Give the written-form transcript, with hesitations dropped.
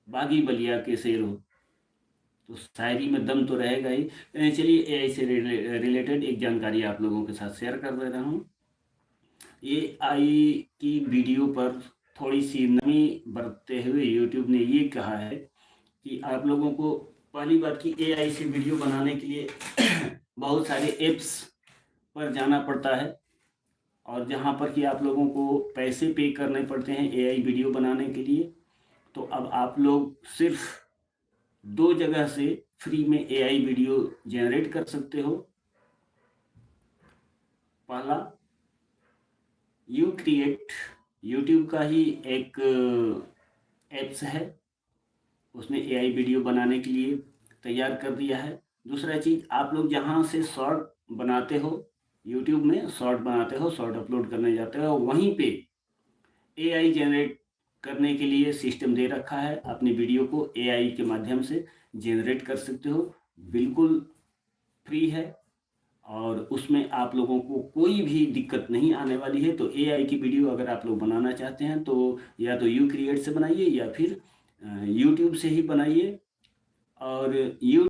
बागी बलिया के शेर हो, तो शायरी में दम तो रहेगा ही। चलिए एआई से रिलेटेड एक जानकारी आप लोगों के साथ शेयर कर दे रहा हूँ। एआई की वीडियो पर थोड़ी सी नमी बरतते हुए यूट्यूब ने ये कहा है कि आप लोगों को पहली बात कि एआई से वीडियो बनाने के लिए बहुत सारे ऐप्स पर जाना पड़ता है, और जहाँ पर कि आप लोगों को पैसे पे करने पड़ते हैं एआई वीडियो बनाने के लिए। तो अब आप लोग सिर्फ 2 जगह से फ्री में एआई वीडियो जनरेट कर सकते हो। पहला, यू क्रिएट, यूट्यूब का ही एक एप्स है, उसने एआई वीडियो बनाने के लिए तैयार कर दिया है। दूसरा चीज़, आप लोग जहाँ से शॉर्ट बनाते हो, यूट्यूब में शॉर्ट बनाते हो, शॉर्ट अपलोड करने जाते हो, वहीं पे एआई जनरेट करने के लिए सिस्टम दे रखा है। अपनी वीडियो को एआई के माध्यम से जनरेट कर सकते हो, बिल्कुल फ्री है, और उसमें आप लोगों को कोई भी दिक्कत नहीं आने वाली है। तो एआई की वीडियो अगर आप लोग बनाना चाहते हैं तो या तो यू क्रिएट से बनाइए या फिर यूट्यूब से ही बनाइए। और यू